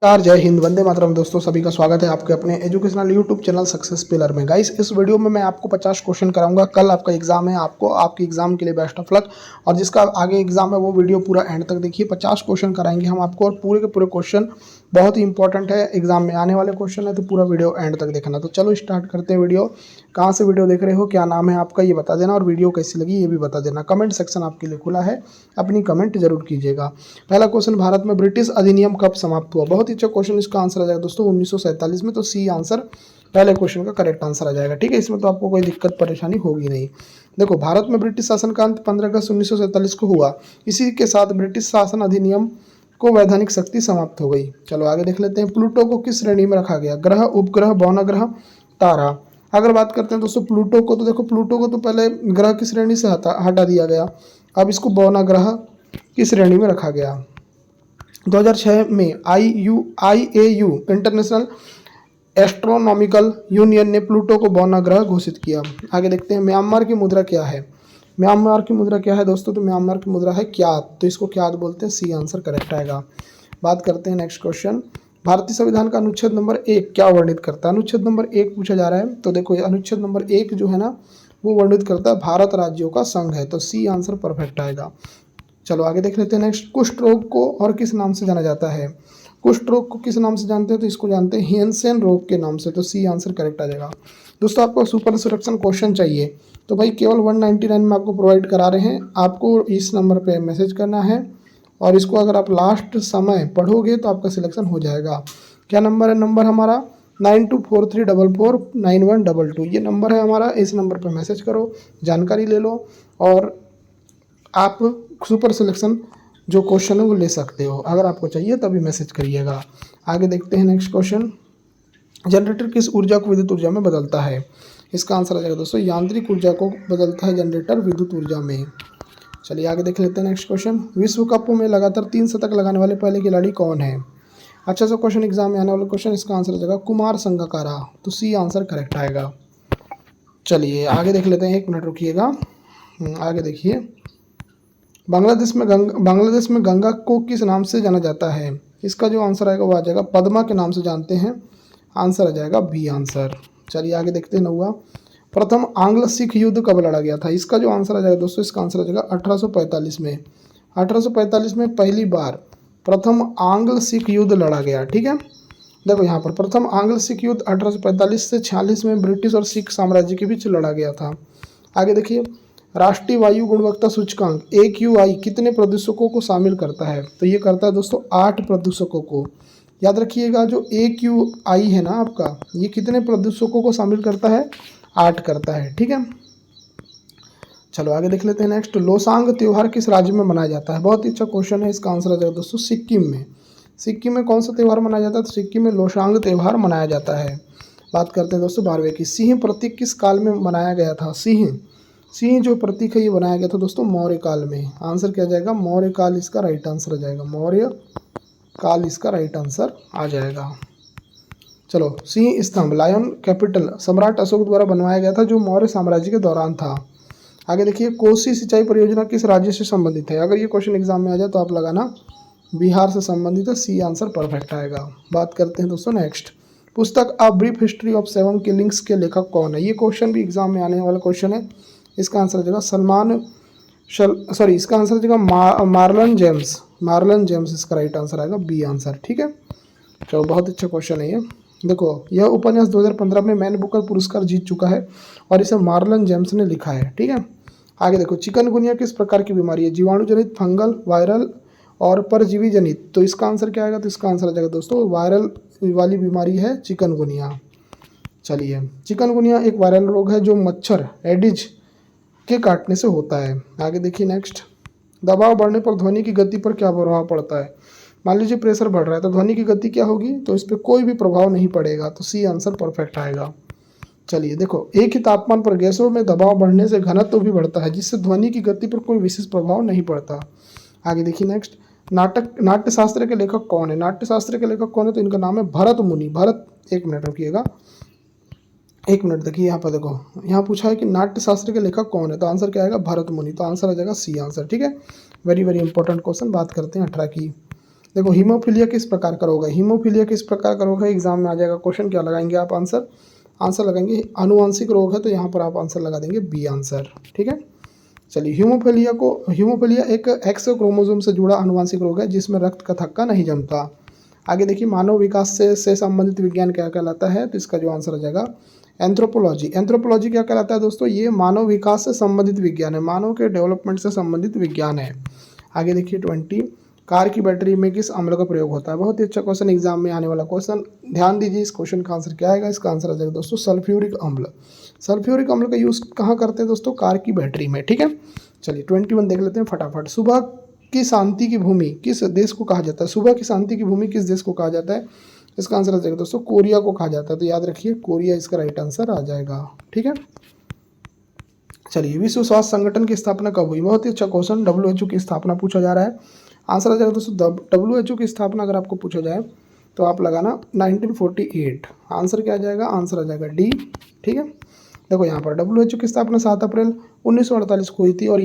नमस्कार, जय हिंद, वंदे मातरम। दोस्तों सभी का स्वागत है आपके अपने educational YouTube channel success pillar में। गाइस, इस वीडियो में मैं आपको 50 क्वेश्चन कराऊंगा। कल आपका एग्जाम है, आपको आपके एग्जाम के लिए बेस्ट ऑफ लक। और जिसका आगे एग्जाम है वो वीडियो पूरा एंड तक देखिए। 50 क्वेश्चन कराएंगे हम आपको, और पूरे के पूरे क्वेश्चन बहुत ही इंपॉर्टेंट है, एग्जाम में आने वाले क्वेश्चन है, तो पूरा वीडियो एंड तक देखना। तो चलो स्टार्ट करते हैं वीडियो। कहाँ से वीडियो देख रहे हो, क्या नाम है आपका, ये बता देना, और वीडियो कैसी लगी ये भी बता देना। कमेंट सेक्शन आपके लिए खुला है, अपनी कमेंट जरूर कीजिएगा। पहला क्वेश्चन, भारत में ब्रिटिश अधिनियम कब समाप्त हुआ? बहुत ही अच्छा क्वेश्चन। इसका आंसर आ जाएगा दोस्तों 1947 में। तो सी आंसर पहले क्वेश्चन का करेक्ट आंसर आ जाएगा। ठीक है, इसमें तो आपको कोई दिक्कत परेशानी होगी नहीं। देखो, भारत में ब्रिटिश शासन का अंत 15 अगस्त 1947 को हुआ। इसी के साथ ब्रिटिश शासन अधिनियम को वैधानिक शक्ति समाप्त हो गई। चलो आगे देख लेते हैं। प्लूटो को किस श्रेणी में रखा गया? ग्रह, उपग्रह, बौनग्रह, तारा। अगर बात करते हैं दोस्तों प्लूटो को, तो देखो प्लूटो को तो पहले ग्रह की श्रेणी से हटा दिया गया। अब इसको बौनग्रह की श्रेणी में रखा गया। 2006 में IAU इंटरनेशनल एस्ट्रोनॉमिकल यूनियन ने प्लूटो को बौनग्रह घोषित किया। आगे देखते हैं, म्यांमार की मुद्रा क्या है? म्यांमार की मुद्रा क्या है दोस्तों? तो म्यांमार की मुद्रा है क्यात। तो इसको क्यात बोलते हैं, सी आंसर करेक्ट आएगा। बात करते हैं नेक्स्ट क्वेश्चन। भारतीय संविधान का अनुच्छेद नंबर 1 क्या वर्णित करता है? अनुच्छेद नंबर 1 पूछा जा रहा है। तो देखो, अनुच्छेद नंबर 1 जो है ना, वो वर्णित करता है भारत राज्यों का संघ है। तो सी आंसर परफेक्ट आएगा। चलो आगे देख लेते हैं नेक्स्ट। कुष्ठ रोग को और किस नाम से जाना जाता है? कुष्ठ रोग को किस नाम से जानते हैं? तो इसको जानते हैं हेनसेन रोग के नाम से। तो सी आंसर करेक्ट आ जाएगा। दोस्तों, आपको सुपर सिलेक्शन क्वेश्चन चाहिए तो भाई केवल 199 में आपको प्रोवाइड करा रहे हैं। आपको इस नंबर पे मैसेज करना है, और इसको अगर आप लास्ट समय पढ़ोगे तो आपका सिलेक्शन हो जाएगा। क्या नंबर है? नंबर हमारा 9243449122। ये नंबर है हमारा। इस नंबर पर मैसेज करो, जानकारी ले लो, और आप सुपर सिलेक्शन जो क्वेश्चन है वो ले सकते हो। अगर आपको चाहिए तभी मैसेज करिएगा। आगे देखते हैं नेक्स्ट क्वेश्चन। जनरेटर किस ऊर्जा को विद्युत ऊर्जा में बदलता है? इसका आंसर आ जाएगा दोस्तों, यांत्रिक ऊर्जा को बदलता है जनरेटर विद्युत ऊर्जा में। चलिए आगे देख लेते हैं नेक्स्ट क्वेश्चन। विश्व कप में लगातार 3 शतक लगाने वाले पहले खिलाड़ी कौन है? अच्छा सा क्वेश्चन, एग्जाम में आने वाला क्वेश्चन। इसका आंसर आ जाएगा कुमार संगकारा। तो सी आंसर करेक्ट आएगा। चलिए आगे देख लेते हैं, 1 मिनट रुकिएगा। आगे देखिए, बांग्लादेश में गंगा को किस नाम से जाना जाता है? इसका जो आंसर आएगा वो आ जाएगा पद्मा के नाम से जानते हैं। आंसर आ जाएगा बी आंसर। चलिए आगे देखते हैं 9वां। प्रथम आंग्ल सिख युद्ध कब लड़ा गया था? इसका जो आंसर आ जाएगा दोस्तों, इसका आंसर आ जाएगा 1845 में। 1845 में पहली बार प्रथम आंग्ल सिख युद्ध लड़ा गया। ठीक है, देखो यहाँ पर प्रथम आंग्ल सिख युद्ध 1845 से 46 में ब्रिटिश और सिख साम्राज्य के बीच लड़ा गया था। आगे देखिए, राष्ट्रीय वायु गुणवत्ता सूचकांक AQI कितने प्रदूषकों को शामिल करता है? तो ये करता है दोस्तों 8 प्रदूषकों को। याद रखिएगा, जो AQI है ना आपका, ये कितने प्रदूषकों को शामिल करता है? 8 करता है। ठीक है, चलो आगे देख लेते हैं नेक्स्ट। लोसांग त्यौहार किस राज्य में मनाया जाता है? बहुत ही अच्छा क्वेश्चन है। इसका आंसर आ जाएगा दोस्तों सिक्किम में। सिक्किम में कौन सा त्यौहार मनाया जाता है? तो सिक्किम में लोसांग त्यौहार मनाया जाता है। बात करते हैं दोस्तों 12वें की। सिंह प्रतीक किस काल में बनाया गया था? सिंह जो प्रतीक है ये बनाया गया था दोस्तों मौर्य काल में। आंसर क्या जाएगा? मौर्य काल इसका राइट आंसर आ जाएगा। मौर्य काल इसका राइट आंसर आ जाएगा। चलो, सिंह स्तंभ लायन कैपिटल सम्राट अशोक द्वारा बनवाया गया था, जो मौर्य साम्राज्य के दौरान था। आगे देखिए, कोसी सिंचाई परियोजना किस राज्य से संबंधित है? अगर ये क्वेश्चन एग्जाम में आ जाए तो आप लगाना बिहार से संबंधित है। सी आंसर परफेक्ट आएगा। बात करते हैं दोस्तों नेक्स्ट। पुस्तक a brief history of 7 killings के लेखक कौन है? ये क्वेश्चन भी एग्जाम में आने वाला क्वेश्चन है। इसका आंसर हो जाएगा इसका आंसर हो जाएगा मार्लन जेम्स। मार्लन जेम्स इसका राइट आंसर आएगा, बी आंसर। ठीक है, चलो बहुत अच्छा क्वेश्चन है ये। देखो, यह उपन्यास 2015 में मैन बुकर पुरस्कार जीत चुका है, और इसे मार्लन जेम्स ने लिखा है। ठीक है, आगे देखो, चिकनगुनिया किस प्रकार की बीमारी है? जीवाणु जनित, फंगल, वायरल और परजीवी जनित। तो इसका आंसर क्या आएगा? तो इसका आंसर आ जाएगा दोस्तों वायरल वाली बीमारी है चिकनगुनिया। चलिए, चिकनगुनिया एक वायरल रोग है जो मच्छर एडिज के काटने से होता है। आगे देखिए नेक्स्ट। दबाव बढ़ने पर ध्वनि की गति पर क्या प्रभाव पड़ता है? मान लीजिए प्रेशर बढ़ रहा है तो ध्वनि की गति क्या होगी? तो इस पर कोई भी प्रभाव नहीं पड़ेगा। तो सी आंसर परफेक्ट आएगा। चलिए देखो, एक ही तापमान पर गैसों में दबाव बढ़ने से घनत्व भी बढ़ता है, जिससे ध्वनि की गति पर कोई विशेष प्रभाव नहीं पड़ता। आगे देखिए नेक्स्ट। नाट्यशास्त्र के लेखक कौन है? नाट्यशास्त्र के लेखक कौन है? तो इनका नाम है भरत मुनि। भरत, 1 मिनट रुकिएगा, 1 मिनट देखिए यहाँ पर। देखो, यहाँ पूछा है कि नाट्यशास्त्र के लेखक कौन है, तो आंसर क्या आएगा? भरत मुनि। तो आंसर आ जाएगा सी आंसर। ठीक है, वेरी वेरी इंपॉर्टेंट क्वेश्चन। बात करते हैं 18 की। देखो हीमोफीलिया किस प्रकार का रोग है, हीमोफीलिया किस प्रकार का रोग है, एग्जाम में आ जाएगा क्वेश्चन। क्या लगाएंगे आप आंसर, आंसर लगाएंगे आनुवांशिक रोग है, तो यहाँ पर आप आंसर लगा देंगे बी आंसर। ठीक है, चलिए हीमोफीलिया एक एक्स क्रोमोसोम से जुड़ा आनुवांशिक रोग है जिसमें रक्त का थक्का नहीं जमता। आगे देखिए मानव विकास से संबंधित विज्ञान क्या कहलाता है, तो इसका जो आंसर आ जाएगा एंथ्रोपोलॉजी। एंथ्रोपोलॉजी क्या कहलाता है दोस्तों, ये मानव विकास से संबंधित विज्ञान है, मानव के डेवलपमेंट से संबंधित विज्ञान है। आगे देखिए 20, कार की बैटरी में किस अम्ल का प्रयोग होता है, बहुत ही अच्छा क्वेश्चन, एग्जाम में आने वाला क्वेश्चन। ध्यान दीजिए इस क्वेश्चन का आंसर क्या आएगा, इसका आंसर आ जाएगा दोस्तों सल्फ्यूरिक अम्ल। सल्फ्यूरिक अम्ल का यूज़ कहाँ करते हैं दोस्तों, कार की बैटरी में। ठीक है, चलिए 21 देख लेते हैं फटाफट। सुबह की शांति की भूमि किस देश को कहा जाता है, सुबह की शांति की भूमि किस देश को कहा जाता है, इसका आंसर आ जाएगा दोस्तों कोरिया को कहा जाता है, तो याद रखिए कोरिया इसका राइट आंसर आ जाएगा। ठीक है, चलिए विश्व स्वास्थ्य संगठन की स्थापना कब हुई, बहुत ही अच्छा क्वेश्चन, WHO की स्थापना पूछा जा रहा है। आंसर आ जाएगा दोस्तों WHO की स्थापना अगर आपको पूछा जाए तो आप लगाना 1948, आंसर क्या आ जाएगा, आंसर आ जाएगा डी। ठीक है, देखो यहाँ पर WHO की स्थापना 7 अप्रैल 1948 को हुई थी और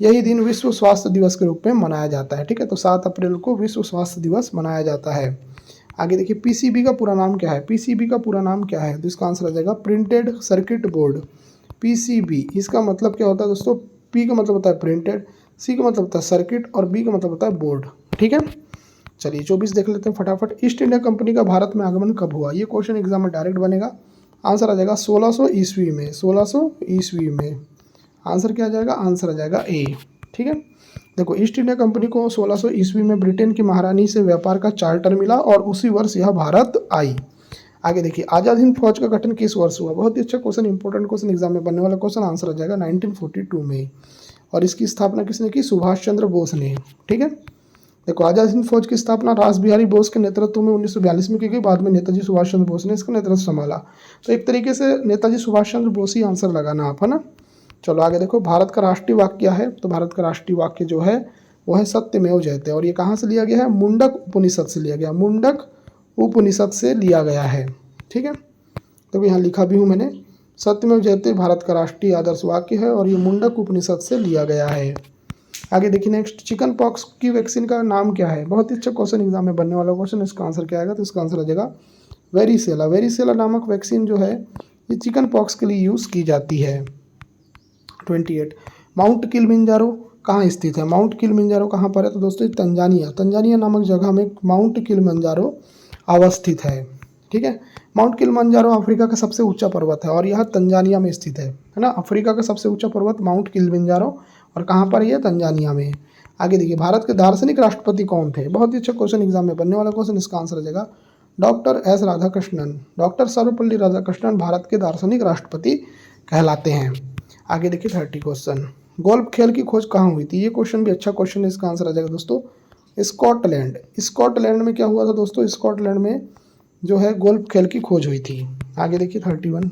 यही दिन विश्व स्वास्थ्य दिवस के रूप में मनाया जाता है। ठीक है, तो 7 अप्रैल को विश्व स्वास्थ्य दिवस मनाया जाता है। आगे देखिए PCB का पूरा नाम क्या है, PCB का पूरा नाम क्या है, तो इसका आंसर आ जाएगा प्रिंटेड सर्किट बोर्ड। PCB इसका मतलब क्या होता है दोस्तों, P का मतलब होता है प्रिंटेड, C का मतलब होता है सर्किट और B का मतलब होता है बोर्ड। ठीक है, चलिए 24 देख लेते हैं फटाफट। ईस्ट इंडिया कंपनी का भारत में आगमन कब हुआ, ये क्वेश्चन एग्जाम में डायरेक्ट बनेगा। आंसर आ जाएगा 1600 ईस्वी में, 1600 ईस्वी में। आंसर क्या आ जाएगा, आंसर आ जाएगा ए। ठीक है, देखो ईस्ट इंडिया कंपनी को 1600 ईस्वी में ब्रिटेन की महारानी से व्यापार का चार्टर मिला और उसी वर्ष यह भारत आई। आगे देखिए आज़ाद हिंद फौज का गठन किस वर्ष हुआ, बहुत ही अच्छा क्वेश्चन, इंपॉर्टेंट क्वेश्चन, एग्जाम में बनने वाला क्वेश्चन। आंसर आ जाएगा 1942 में, और इसकी स्थापना किसने की, सुभाष चंद्र बोस ने। ठीक है, देखो आज़ाद हिंद फौज की स्थापना रास बिहारी बोस के नेतृत्व में 1942 में की गई, बाद में नेताजी सुभाष चंद्र बोस ने इसका नेतृत्व संभाला। तो एक तरीके से नेताजी सुभाष चंद्र बोस ही आंसर लगाना आप, है ना। चलो आगे देखो, भारत का राष्ट्रीय वाक्य क्या है, तो भारत का राष्ट्रीय वाक्य जो है वो है सत्यमेव जयते, और ये कहाँ से लिया गया है, मुंडक उपनिषद से लिया गया, मुंडक उपनिषद से लिया गया है। ठीक है, तो यहाँ लिखा भी हूँ मैंने, सत्यमेव जयते भारत का राष्ट्रीय आदर्श वाक्य है और ये मुंडक उपनिषद से लिया गया है। आगे देखिए नेक्स्ट, चिकन पॉक्स की वैक्सीन का नाम क्या है, बहुत ही अच्छा क्वेश्चन, एग्जाम में बनने वाला क्वेश्चन। इसका आंसर क्या आएगा, तो इसका आंसर आ जाएगा वेरिसेला। वेरिसेला नामक वैक्सीन जो है ये चिकन पॉक्स के लिए यूज़ की जाती है। 28, माउंट किलिमंजारो कहाँ स्थित है, माउंट किलिमंजारो कहाँ पर है, तो दोस्तों तंजानिया नामक जगह में माउंट किलिमंजारो अवस्थित है। ठीक है, माउंट किलिमंजारो अफ्रीका का सबसे ऊंचा पर्वत है और यह तंजानिया में स्थित है ना। अफ्रीका का सबसे ऊंचा पर्वत माउंट किलिमंजारो, और कहाँ पर ये, तंजानिया में। आगे देखिए भारत के दार्शनिक राष्ट्रपति कौन थे, बहुत ही अच्छा क्वेश्चन, एग्जाम में बनने वाला क्वेश्चन। इसका आंसर आ जाएगा doctor S Radhakrishnan. Doctor Sarvepalli Radhakrishnan Bharat के दार्शनिक राष्ट्रपति कहलाते हैं। आगे देखिए 30 क्वेश्चन, गोल्फ खेल की खोज कहाँ हुई थी, ये क्वेश्चन भी अच्छा क्वेश्चन है। इसका आंसर आ जाएगा दोस्तों स्कॉटलैंड। स्कॉटलैंड में क्या हुआ था दोस्तों, स्कॉटलैंड में जो है गोल्फ खेल की खोज हुई थी। आगे देखिए 31,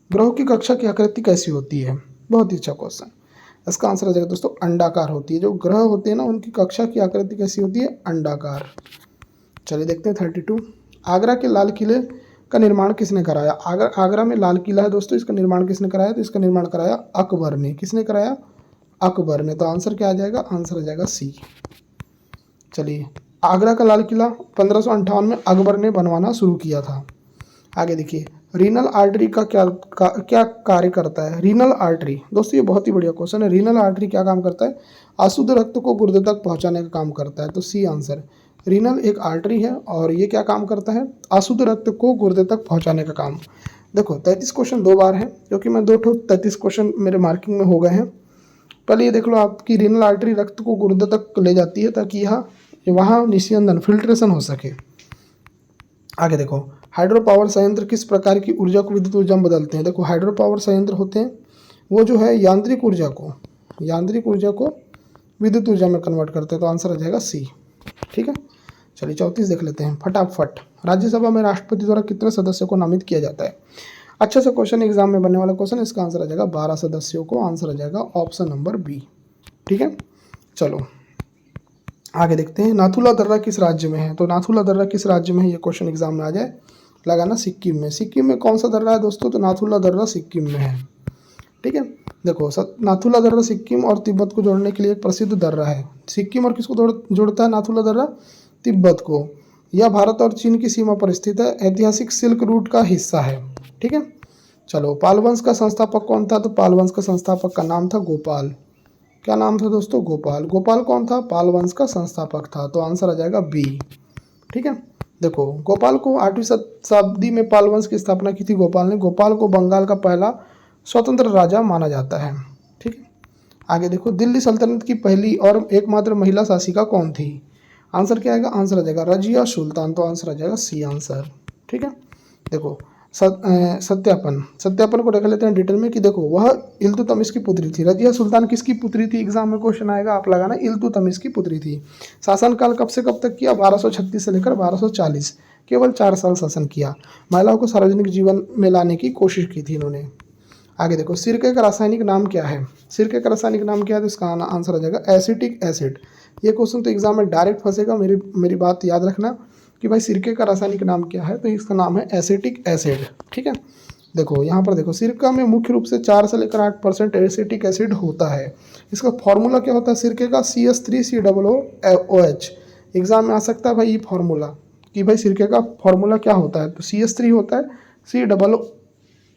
ग्रहों की कक्षा की आकृति कैसी होती है, बहुत ही अच्छा क्वेश्चन। इसका आंसर आ जाएगा दोस्तों अंडाकार होती है, जो ग्रह होते हैं ना उनकी कक्षा की आकृति कैसी होती है, अंडाकार। चलिए देखते हैं 32, आगरा के लाल किले का निर्माण किसने कराया, आगरा में लाल किला है दोस्तों, इसका निर्माण किसने कराया, तो इसका निर्माण कराया अकबर ने। किसने कराया, अकबर ने। तो आंसर क्या आ जाएगा, आंसर आ जाएगा सी। चलिए आगरा का लाल किला 1558 में अकबर ने बनवाना शुरू किया था। आगे देखिए रीनल आर्टरी का क्या कार्य करता है, रीनल आर्टरी दोस्तों, ये बहुत ही बढ़िया क्वेश्चन है। रीनल आर्टरी क्या काम करता है, अशुद्ध रक्त को गुर्दे तक पहुंचाने का काम करता है, तो सी आंसर। रीनल एक आर्टरी है और ये क्या काम करता है, अशुद्ध रक्त को गुर्दे तक पहुंचाने का काम। देखो 33 क्वेश्चन 2 बार है, क्योंकि मैं 2 33 क्वेश्चन मेरे मार्किंग में हो गए हैं। पहले ये देख लो, आपकी रीनल आर्टरी रक्त को गुर्दे तक ले जाती है ताकि यह वहाँ निस्यंदन फिल्ट्रेशन हो सके। आगे देखो हाइड्रो पावर संयंत्र किस प्रकार की ऊर्जा को विद्युत ऊर्जा में बदलते हैं। देखो हाइड्रो पावर संयंत्र होते हैं वो जो है यांत्रिक ऊर्जा को विद्युत ऊर्जा में कन्वर्ट करते हैं, तो आंसर आ जाएगा सी। ठीक है, चलिए 34 देख लेते हैं फटाफट। राज्यसभा में राष्ट्रपति द्वारा कितने सदस्यों को नामित किया जाता है, अच्छा सा क्वेश्चन, एग्जाम में बनने वाला क्वेश्चन। इसका आंसर आ जाएगा 12 सदस्यों को, आंसर आ जाएगा ऑप्शन नंबर बी। ठीक है, चलो आगे देखते हैं, नाथुला दर्रा किस राज्य में है, तो नाथुला दर्रा किस राज्य में है, ये क्वेश्चन एग्जाम में आ जाए, लगाना सिक्किम में। सिक्किम में कौन सा दर्रा है दोस्तों, तो नाथुला दर्रा सिक्किम में है। ठीक है, देखो नाथुला दर्रा सिक्किम और तिब्बत को जोड़ने के लिए एक प्रसिद्ध दर्रा है। सिक्किम और किसको जोड़ता है नाथुला दर्रा, तिब्बत को। यह भारत और चीन की सीमा पर स्थित है, ऐतिहासिक सिल्क रूट का हिस्सा है। ठीक है, चलो पाल वंश का संस्थापक कौन था? तो पाल वंश का संस्थापक का नाम था गोपाल। क्या नाम था दोस्तों? गोपाल। गोपाल कौन था? पाल वंश का संस्थापक था। तो आंसर आ जाएगा बी। ठीक है, देखो गोपाल को 8वीं शताब्दी में पाल वंश की स्थापना की थी गोपाल ने। गोपाल को बंगाल का पहला स्वतंत्र राजा माना जाता है। ठीक है, आगे देखो, दिल्ली सल्तनत की पहली और एकमात्र महिला शासिका कौन थी? आंसर क्या आएगा? आंसर आ जाएगा रजिया सुल्तान। तो आंसर आ जाएगा सी आंसर। ठीक है, देखो सत्यापन को देख लेते हैं डिटेल में कि देखो वह इल्तुतमिश की पुत्री थी। रजिया सुल्तान किसकी पुत्री थी? एग्जाम में क्वेश्चन आएगा, आप लगाना इल्तुतमिश की पुत्री थी। शासनकाल कब से कब तक किया? 1236 से लेकर 1240, केवल 4 साल शासन किया। महिलाओं को सार्वजनिक जीवन में लाने की कोशिश की थी इन्होंने। आगे देखो, सिरके का रासायनिक नाम क्या है? सिरके का रासायनिक नाम क्या है? तो इसका आंसर आ जाएगा एसिटिक एसिड। ये क्वेश्चन तो एग्जाम में डायरेक्ट फंसेगा, मेरी बात याद रखना कि भाई सिरके का रासायनिक नाम क्या है? तो इसका नाम है एसिटिक एसिड। ठीक है, देखो यहाँ पर देखो, सिरका में मुख्य रूप से 4 से लेकर 8% एसिटिक एसिड होता है। इसका फॉर्मूला क्या होता है सिरके का? CH3COOH। एग्जाम में आ सकता है भाई ये फॉर्मूला कि भाई सिरके का फॉर्मूला क्या होता है? तो CH3 होता है,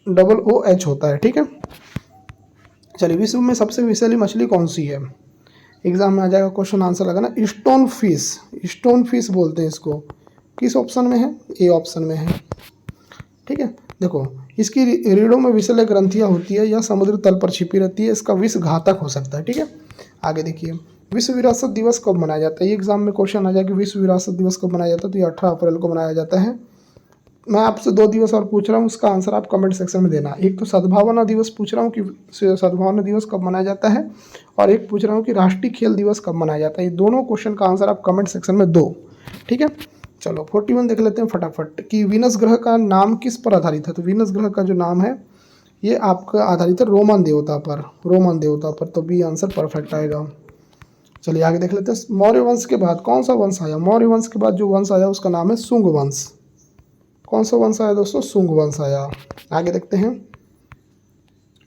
COOH होता है। ठीक है, चलिए विश्व में सबसे विषैली मछली कौन सी है? एग्जाम में आ जाएगा क्वेश्चन, आंसर लगाना स्टोन फिश। स्टोन फिश बोलते हैं इसको। किस ऑप्शन में है? ए ऑप्शन में है। ठीक है, देखो इसकी रीढ़ों में विषैले ग्रंथियां होती है, यह समुद्र तल पर छिपी रहती है, इसका विष घातक हो सकता है। ठीक है, आगे देखिए, विश्व विरासत दिवस कब मनाया जाता है? ये एग्जाम में क्वेश्चन आ जाए कि विश्व विरासत दिवस कब मनाया जाता है? तो ये 18 अप्रैल को मनाया जाता है। मैं आपसे 2 दिवस और पूछ रहा हूँ, उसका आंसर आप कमेंट सेक्शन में देना। एक तो सद्भावना दिवस पूछ रहा हूँ कि सद्भावना दिवस कब मनाया जाता है, और एक पूछ रहा हूँ कि राष्ट्रीय खेल दिवस कब मनाया जाता है। ये दोनों क्वेश्चन का आंसर आप कमेंट सेक्शन में दो। ठीक है, चलो 41 देख लेते हैं फटाफट कि वीनस ग्रह का नाम किस पर आधारित है? तो वीनस ग्रह का जो नाम है ये आपका आधारित है रोमन देवता पर। रोमन देवता पर, तो बी आंसर परफेक्ट आएगा। चलिए आगे देख लेते हैं, मौर्य वंश के बाद कौन सा वंश आया? मौर्य वंश के बाद जो वंश आया उसका नाम है शुंग वंश। कौन सा वंश आया दोस्तों? शुंग वंश आया। आगे देखते हैं,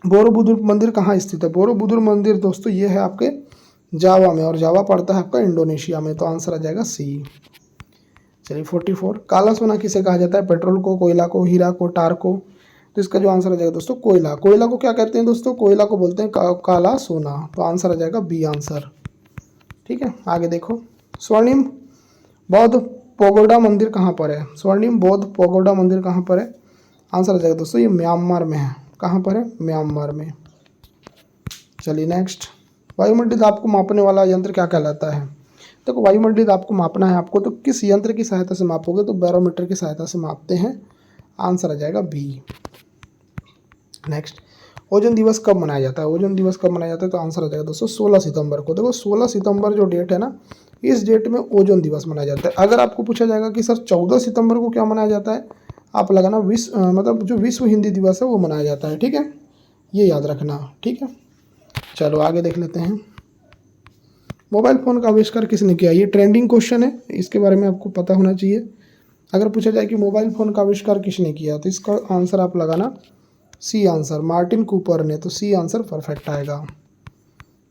बोरोबुदुर मंदिर कहाँ स्थित है? बोरोबुदुर मंदिर दोस्तों ये है आपके जावा में, और जावा पड़ता है आपका इंडोनेशिया में। तो आंसर आ जाएगा सी। चलिए 44, काला सोना किसे कहा जाता है? पेट्रोल को, कोयला को, हीरा को, टार को। तो इसका जो आंसर आ जाएगा दोस्तों कोयला। कोयला को क्या कहते हैं दोस्तों? कोयला को बोलते हैं काला सोना। तो आंसर आ जाएगा बी आंसर। ठीक है, आगे देखो, स्वर्णिम बौद्ध पगोडा मंदिर कहाँ पर है? स्वर्णिम बौद्ध पगोडा मंदिर कहाँ पर है? आंसर आ जाएगा दोस्तों ये म्यांमार में है। कहाँ पर है? म्यांमार में। चलिए नेक्स्ट, वायुमंडलीय दाब को मापने वाला यंत्र क्या कहलाता है? देखो वायुमंडलीय दाब को मापना है आपको, तो किस यंत्र की सहायता से मापोगे? तो बैरोमीटर की सहायता से मापते हैं। आंसर आ जाएगा बी। नेक्स्ट, ओजोन दिवस कब मनाया जाता है? ओजोन दिवस कब मनाया जाता है? तो आंसर आ जाएगा दोस्तों 16 सितंबर को। देखो 16 सितंबर जो डेट है ना, इस डेट में ओजोन दिवस मनाया जाता है। अगर आपको पूछा जाएगा कि सर 14 सितंबर को क्या मनाया जाता है, आप लगाना मतलब जो विश्व हिंदी दिवस है वो मनाया जाता है। ठीक है, ये याद रखना। ठीक है, चलो आगे देख लेते हैं, मोबाइल फ़ोन का आविष्कार किसने किया? ये ट्रेंडिंग क्वेश्चन है, इसके बारे में आपको पता होना चाहिए। अगर पूछा जाए कि मोबाइल फ़ोन का आविष्कार किसने किया, तो इसका आंसर आप लगाना सी आंसर, मार्टिन कूपर ने। तो सी आंसर परफेक्ट आएगा।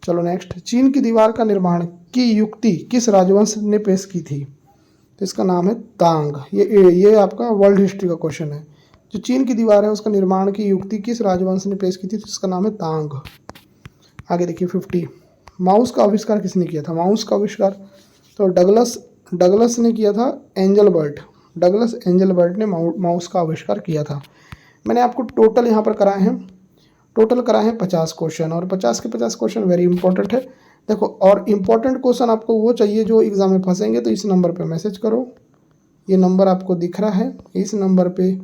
चलो नेक्स्ट, चीन की दीवार का निर्माण की युक्ति किस राजवंश ने पेश की थी? तो इसका नाम है तांग। ये आपका वर्ल्ड हिस्ट्री का क्वेश्चन है। जो चीन की दीवार है उसका निर्माण की युक्ति किस राजवंश ने पेश की थी? तो इसका नाम है तांग। आगे देखिए 50, माउस का आविष्कार किसने किया था? माउस का आविष्कार तो डगलस ने किया था। डगलस एंजलबर्ट ने माउस का आविष्कार किया था। मैंने आपको टोटल यहाँ पर कराए हैं 50 क्वेश्चन, और 50 के 50 क्वेश्चन वेरी इंपॉर्टेंट है। देखो, और इम्पॉर्टेंट क्वेश्चन आपको वो चाहिए जो एग्जाम में फंसेंगे, तो इस नंबर पे मैसेज करो। ये नंबर आपको दिख रहा है, इस नंबर पे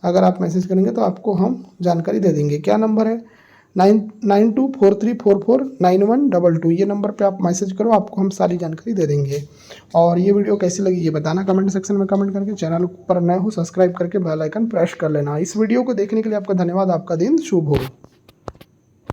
अगर आप मैसेज करेंगे तो आपको हम जानकारी दे देंगे। क्या नंबर है? 9243449122। ये नंबर पे आप मैसेज करो, आपको हम सारी जानकारी दे देंगे। और ये वीडियो कैसी लगी ये बताना कमेंट सेक्शन में कमेंट करके। चैनल पर नए हो सब्सक्राइब करके बेल आइकन प्रेस कर लेना। इस वीडियो को देखने के लिए आपका धन्यवाद। आपका दिन शुभ हो।